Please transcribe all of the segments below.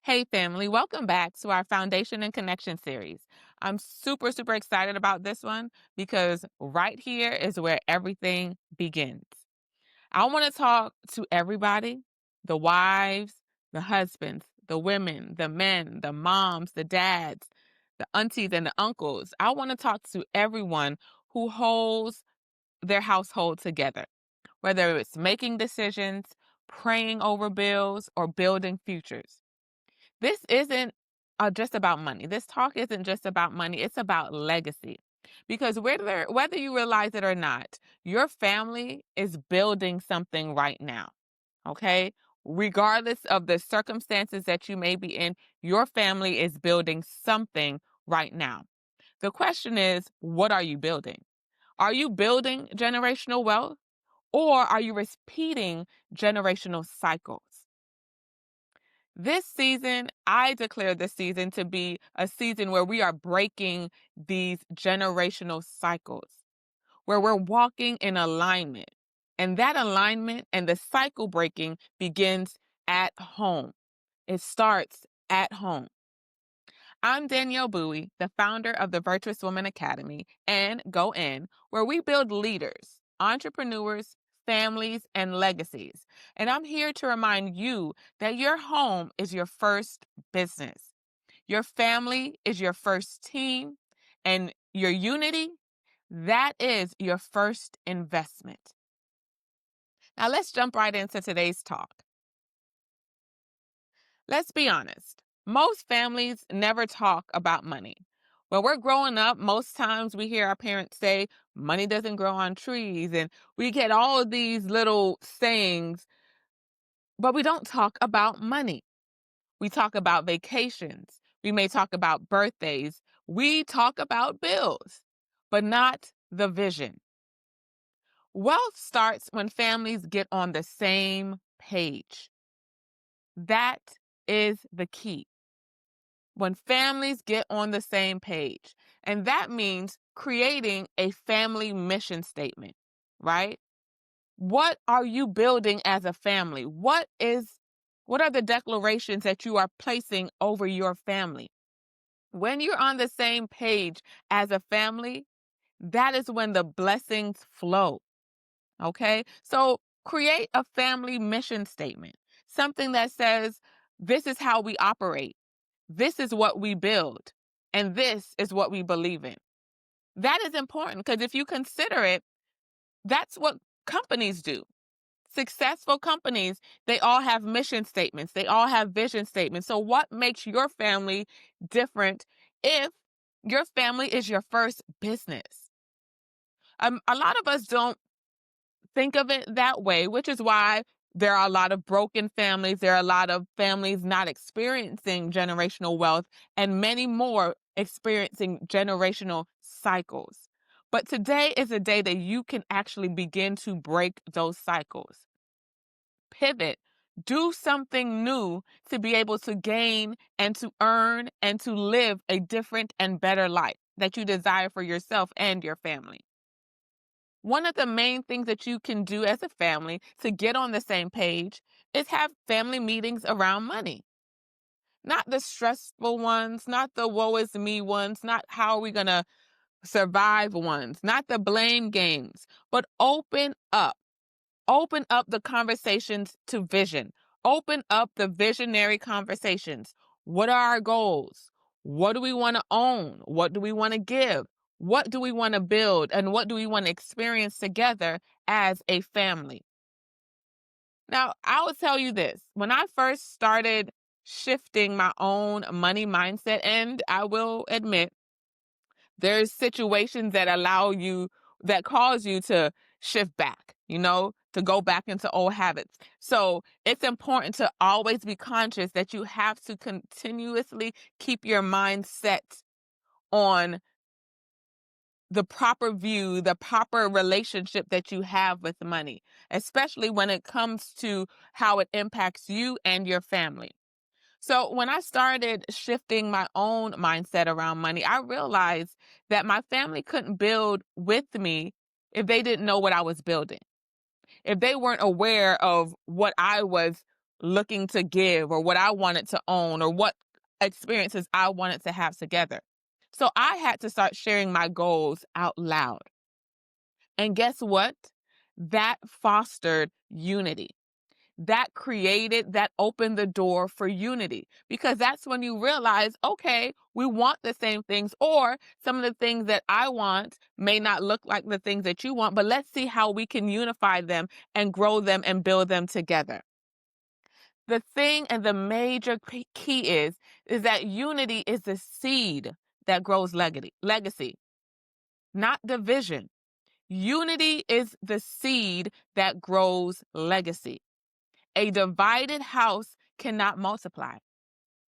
Hey, family, welcome back to our Foundation and Connection series. I'm super excited about this one because right here is where everything begins. I want to talk to everybody, the wives, the husbands, the women, the men, the moms, the dads, the aunties, and the uncles. I want to talk to everyone who holds their household together, whether it's making decisions, praying over bills, or building futures. This isn't just about money. This talk isn't just about money. It's about legacy. Because whether you realize it or not, your family is building something right now. Okay? Regardless of the circumstances that you may be in, your family is building something right now. The question is, what are you building? Are you building generational wealth or are you repeating generational cycles? This season, I declare this season to be a season where we are breaking these generational cycles, where we're walking in alignment. And that alignment and the cycle breaking begins at home. It starts at home. I'm Danielle Bowie, the founder of the Virtuous Woman Academy and Go In, where we build leaders, entrepreneurs, families, and legacies. And I'm here to remind you that your home is your first business. Your family is your first team, and your unity, that is your first investment. Now let's jump right into today's talk. Let's be honest. Most families never talk about money. When we're growing up, most times we hear our parents say, money doesn't grow on trees. And we get all of these little sayings, but we don't talk about money. We talk about vacations. We may talk about birthdays. We talk about bills, but not the vision. Wealth starts when families get on the same page. That is the key. When families get on the same page. And that means creating a family mission statement, right? What are you building as a family? What are the declarations that you are placing over your family? When you're on the same page as a family, that is when the blessings flow. Okay? So create a family mission statement, something that says, this is how we operate. This is what we build, and this is what we believe in. That is important because if you consider it, that's what companies do. Successful companies, they all have mission statements, they all have vision statements. So, what makes your family different if your family is your first business? A lot of us don't think of it that way, which is why there are a lot of broken families. There are a lot of families not experiencing generational wealth, and many more experiencing generational cycles. But today is a day that you can actually begin to break those cycles. Pivot, do something new to be able to gain and to earn and to live a different and better life that you desire for yourself and your family. One of the main things that you can do as a family to get on the same page is have family meetings around money. Not the stressful ones, not the woe is me ones, not how are we going to survive ones, not the blame games, but open up. Open up the conversations to vision. Open up the visionary conversations. What are our goals? What do we want to own? What do we want to give? What do we want to build? And what do we want to experience together as a family? Now, I will tell you this. When I first started shifting my own money mindset, and I will admit, there's situations that cause you to shift back, to go back into old habits. So it's important to always be conscious that you have to continuously keep your mind set on the proper view, the proper relationship that you have with money, especially when it comes to how it impacts you and your family. So when I started shifting my own mindset around money, I realized that my family couldn't build with me if they didn't know what I was building. If they weren't aware of what I was looking to give or what I wanted to own or what experiences I wanted to have together. So I had to start sharing my goals out loud. And guess what? That fostered unity. That opened the door for unity, because that's when you realize, okay, we want the same things, or some of the things that I want may not look like the things that you want, but let's see how we can unify them and grow them and build them together. The thing and the major key is that unity is the seed that grows legacy, not division. Unity is the seed that grows legacy. A divided house cannot multiply.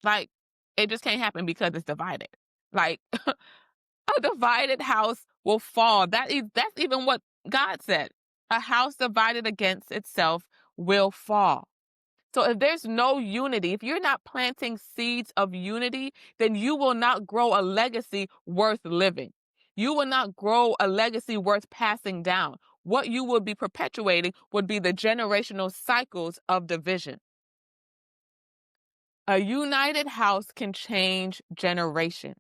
Like, it just can't happen because it's divided. Like, a divided house will fall. That's even what God said. A house divided against itself will fall. So if there's no unity, if you're not planting seeds of unity, then you will not grow a legacy worth living. You will not grow a legacy worth passing down. What you would be perpetuating would be the generational cycles of division. A united house can change generations.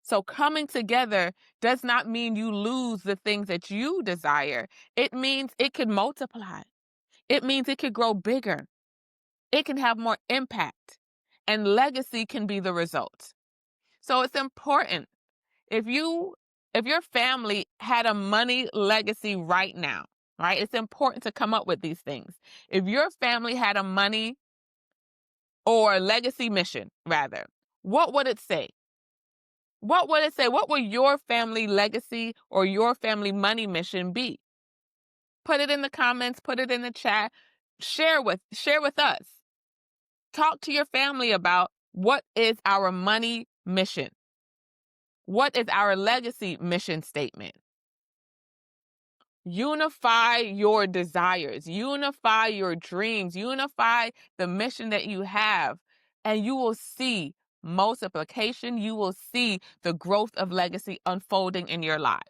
So coming together does not mean you lose the things that you desire. It means it could multiply. It means it could grow bigger. It can have more impact, and legacy can be the result. So it's important. If your family had a money legacy right now, right? It's important to come up with these things. If your family had a money or legacy mission, rather, what would it say? What would it say? What would your family legacy or your family money mission be? Put it in the comments, put it in the chat, share with us. Talk to your family about what is our money mission? What is our legacy mission statement? Unify your desires, unify your dreams, unify the mission that you have, and you will see multiplication. You will see the growth of legacy unfolding in your lives.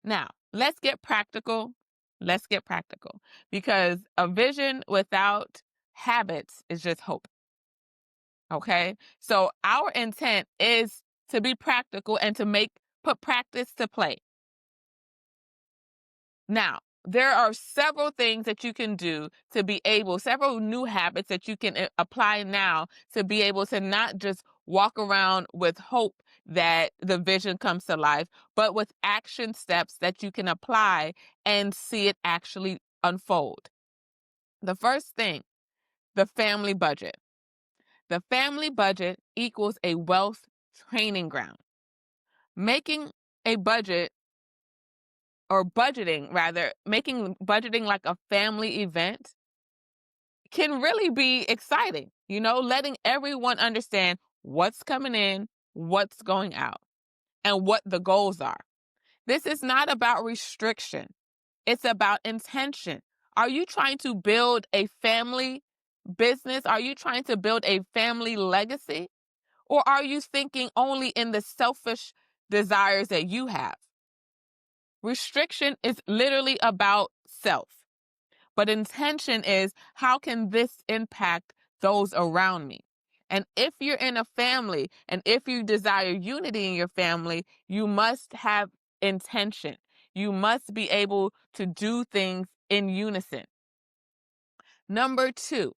Now, let's get practical. Let's get practical, because a vision without habits is just hope. Okay? So our intent is to be practical and to put practice to play. Now, there are several things that you can do several new habits that you can apply now to be able to not just walk around with hope that the vision comes to life, but with action steps that you can apply and see it actually unfold. The first thing, the family budget. The family budget equals a wealth training ground. Making a budget or budgeting rather, making budgeting like a family event can really be exciting. Letting everyone understand what's coming in, what's going out, and what the goals are. This is not about restriction. It's about intention. Are you trying to build a family business? Are you trying to build a family legacy? Or are you thinking only in the selfish desires that you have? Restriction is literally about self, but intention is, how can this impact those around me? And if you're in a family and if you desire unity in your family, you must have intention. You must be able to do things in unison. Number 2,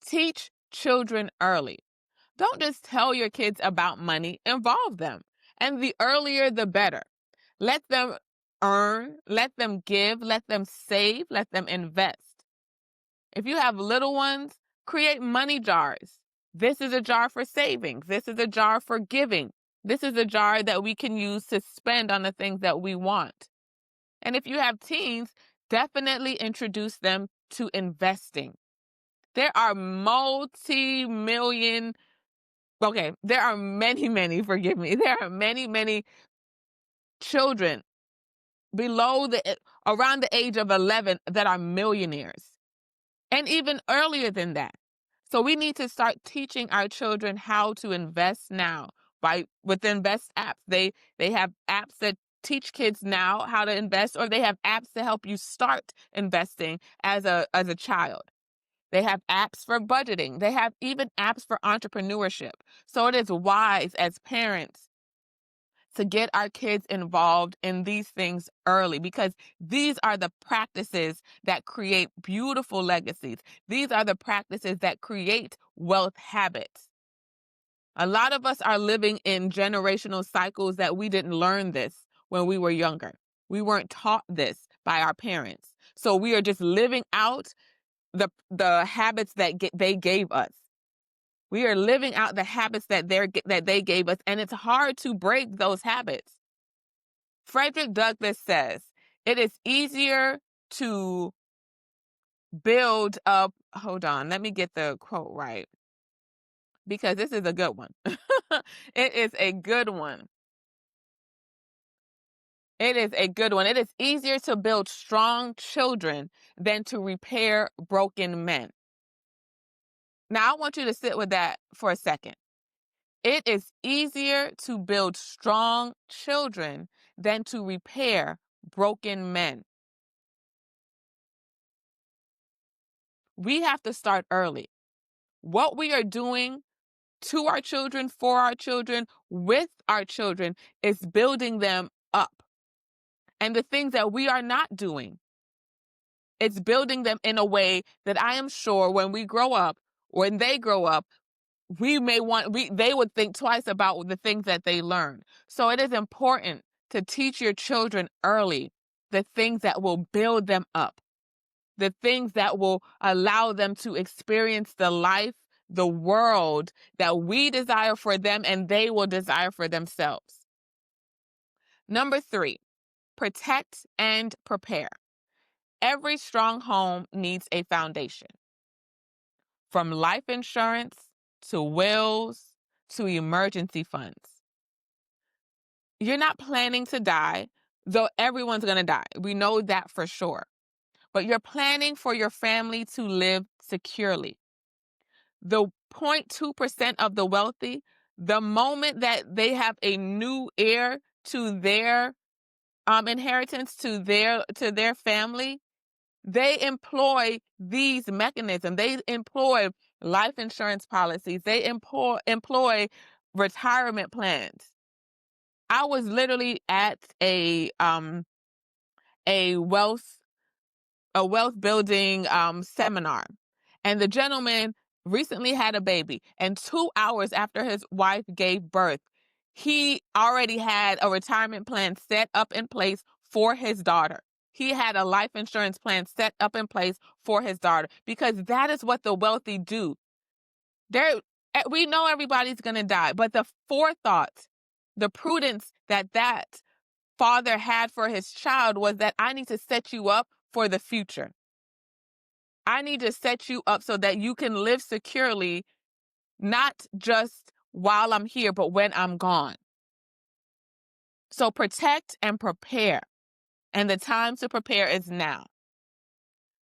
teach children early. Don't just tell your kids about money, involve them. And the earlier, the better. Let them earn, let them give, let them save, let them invest. If you have little ones, create money jars. This is a jar for savings. This is a jar for giving. This is a jar that we can use to spend on the things that we want. And if you have teens, definitely introduce them to investing. There are there are many, forgive me. There are many children around the age of 11 that are millionaires, and even earlier than that. So we need to start teaching our children how to invest now with invest apps. They have apps that teach kids now how to invest, or they have apps to help you start investing as a child. They have apps for budgeting. They have even apps for entrepreneurship. So it is wise as parents to get our kids involved in these things early, because these are the practices that create beautiful legacies. These are the practices that create wealth habits. A lot of us are living in generational cycles that we didn't learn this when we were younger. We weren't taught this by our parents. So we are just living out the habits that they gave us. We are living out the habits that they gave us, and it's hard to break those habits. Frederick Douglass says, it is easier to build up, hold on, let me get the quote right, because this is a good one. It is a good one. It is a good one. It is easier to build strong children than to repair broken men. Now, I want you to sit with that for a second. It is easier to build strong children than to repair broken men. We have to start early. What we are doing to our children, for our children, with our children, is building them up. And the things that we are not doing, it's building them in a way that I am sure when we grow up, when they grow up, they would think twice about the things that they learn. So it is important to teach your children early the things that will build them up, the things that will allow them to experience the life, the world that we desire for them and they will desire for themselves. Number 3, protect and prepare. Every strong home needs a foundation. From life insurance to wills to emergency funds. You're not planning to die, though everyone's going to die. We know that for sure. But you're planning for your family to live securely. The 0.2% of the wealthy, the moment that they have a new heir to their inheritance, to their family, they employ these mechanisms. They employ life insurance policies. They employ retirement plans. I was literally at a wealth building seminar, and the gentleman recently had a baby, and 2 hours after his wife gave birth, he already had a retirement plan set up in place for his daughter. He had a life insurance plan set up in place for his daughter, because that is what the wealthy do. We know everybody's going to die, but the forethought, the prudence that father had for his child was that I need to set you up for the future. I need to set you up so that you can live securely, not just while I'm here, but when I'm gone. So protect and prepare. And the time to prepare is now.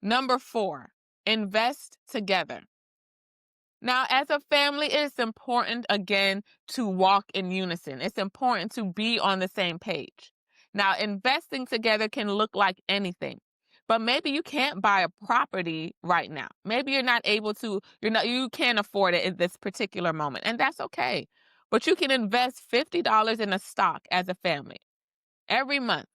Number 4, invest together. Now, as a family, it is important, again, to walk in unison. It's important to be on the same page. Now, investing together can look like anything, but maybe you can't buy a property right now. Maybe you can't afford it at this particular moment, and that's okay. But you can invest $50 in a stock as a family every month,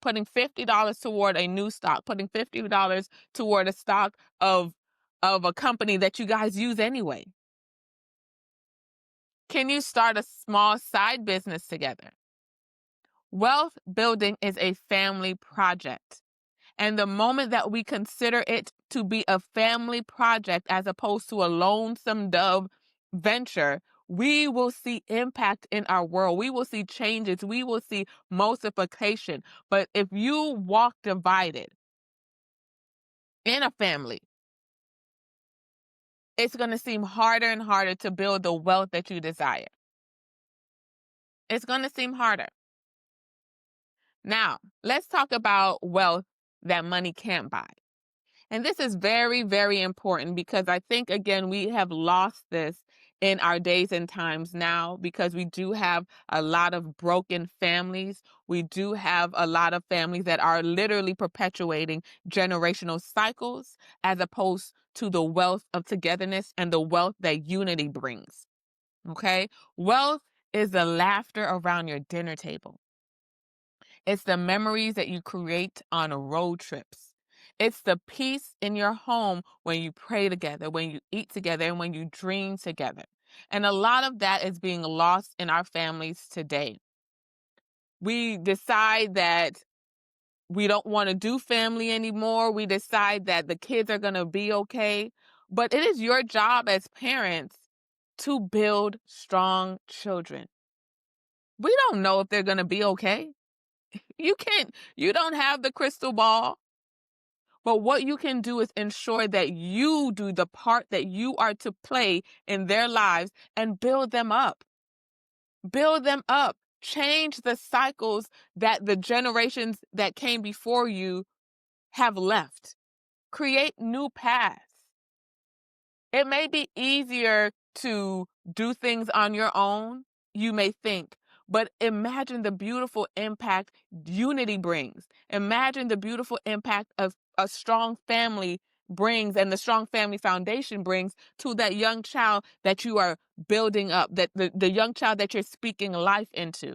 putting $50 toward a new stock, putting $50 toward a stock of a company that you guys use anyway. Can you start a small side business together? Wealth building is a family project. And the moment that we consider it to be a family project as opposed to a lonesome dove venture, we will see impact in our world. We will see changes. We will see multiplication. But if you walk divided in a family, it's going to seem harder and harder to build the wealth that you desire. It's going to seem harder. Now, let's talk about wealth that money can't buy. And this is very, very important, because I think, again, we have lost this in our days and times now, because we do have a lot of broken families. We do have a lot of families that are literally perpetuating generational cycles as opposed to the wealth of togetherness and the wealth that unity brings. Okay? Wealth is the laughter around your dinner table. It's the memories that you create on road trips. It's the peace in your home when you pray together, when you eat together, and when you dream together. And a lot of that is being lost in our families today. We decide that we don't want to do family anymore. We decide that the kids are going to be okay. But it is your job as parents to build strong children. We don't know if they're going to be okay. You don't have the crystal ball. But what you can do is ensure that you do the part that you are to play in their lives and build them up. Build them up. Change the cycles that the generations that came before you have left. Create new paths. It may be easier to do things on your own, you may think, but imagine the beautiful impact unity brings. Imagine the beautiful impact of a strong family brings and the strong family foundation brings to that young child that you are building up, that the young child that you're speaking life into.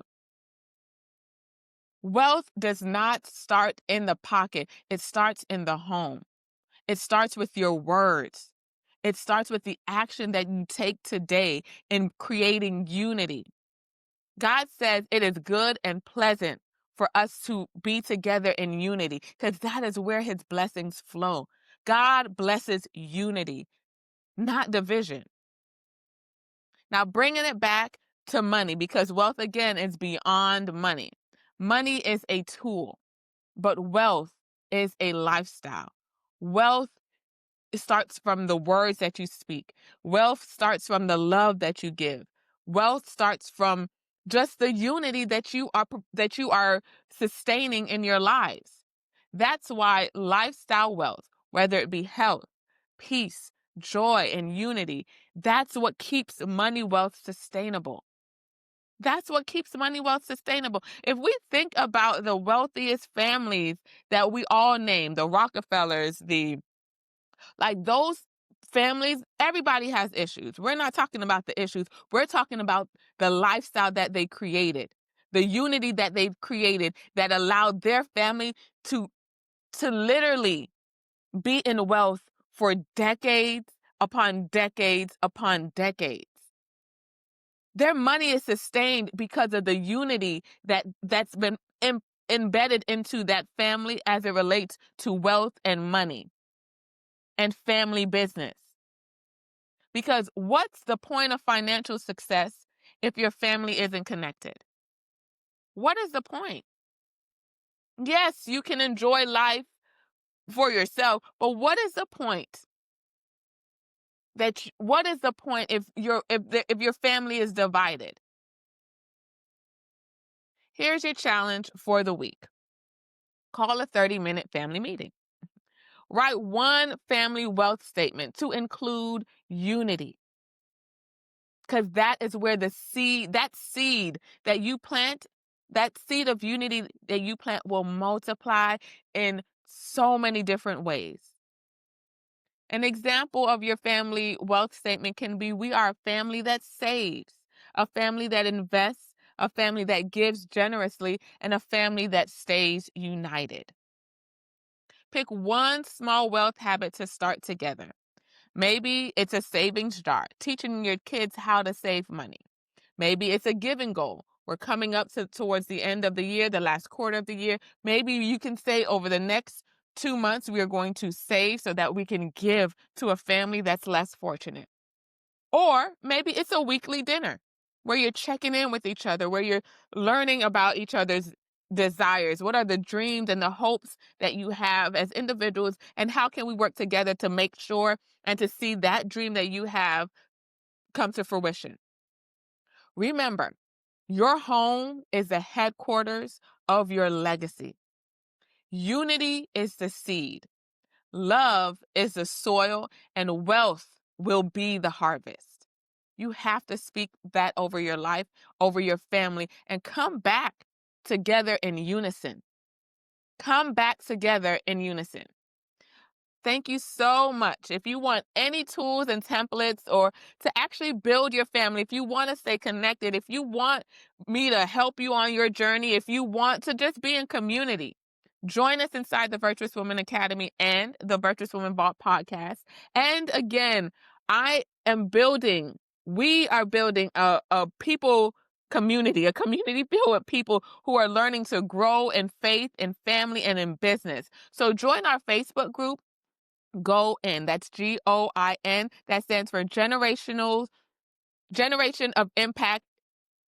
Wealth does not start in the pocket. It starts in the home. It starts with your words. It starts with the action that you take today in creating unity. God says it is good and pleasant for us to be together in unity because that is where his blessings flow. God blesses unity, not division. Now, bringing it back to money, because wealth, again, is beyond money. Money is a tool, but wealth is a lifestyle. Wealth starts from the words that you speak. Wealth starts from the love that you give. Wealth starts from just the unity that you are sustaining in your lives. That's why lifestyle wealth, whether it be health, peace, joy, and unity, that's what keeps money wealth sustainable. That's what keeps money wealth sustainable. If we think about the wealthiest families that we all name, the Rockefellers, like those families, everybody has issues. We're not talking about the issues. We're talking about the lifestyle that they created, the unity that they've created that allowed their family to literally be in wealth for decades upon decades upon decades. Their money is sustained because of the unity that's been embedded into that family as it relates to wealth and money and family business. Because what's the point of financial success if your family isn't connected? What is the point? Yes, you can enjoy life for yourself, but what is the point? What is the point if your family is divided? Here's your challenge for the week. Call a 30-minute family meeting. Write one family wealth statement to include unity. Because that is where that seed that you plant, that seed of unity that you plant will multiply in so many different ways. An example of your family wealth statement can be, we are a family that saves, a family that invests, a family that gives generously, and a family that stays united. Pick one small wealth habit to start together. Maybe it's a savings jar, teaching your kids how to save money. Maybe it's a giving goal. We're coming up towards the end of the year, the last quarter of the year. Maybe you can say over the next 2 months, we are going to save so that we can give to a family that's less fortunate. Or maybe it's a weekly dinner where you're checking in with each other, where you're learning about each other's desires. What are the dreams and the hopes that you have as individuals? And how can we work together to make sure and to see that dream that you have come to fruition? Remember, your home is the headquarters of your legacy. Unity is the seed. Love is the soil, and wealth will be the harvest. You have to speak that over your life, over your family, and come back together in unison. Come back together in unison. Thank you so much. If you want any tools and templates or to actually build your family, if you want to stay connected, if you want me to help you on your journey, if you want to just be in community, join us inside the Virtuous Woman Academy and the Virtuous Woman Vault podcast. And again, we are building a people community, a community filled with people who are learning to grow in faith, in family, and in business. So join our Facebook group. Go in. That's GOIN. That stands for Generation of Impact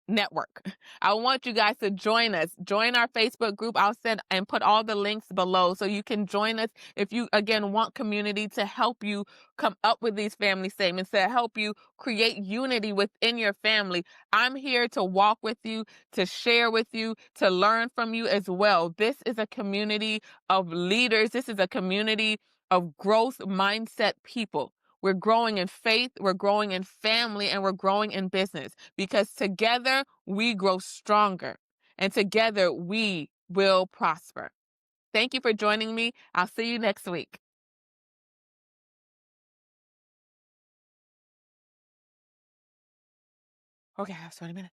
Network. I want you guys to join us. Join our Facebook group. I'll send and put all the links below so you can join us if you, again, want community to help you come up with these family statements, to help you create unity within your family. I'm here to walk with you, to share with you, to learn from you as well. This is a community of leaders. This is a community of growth mindset people. We're growing in faith, we're growing in family, and we're growing in business because together we grow stronger and together we will prosper. Thank you for joining me. I'll see you next week. Okay, I have 20 minutes.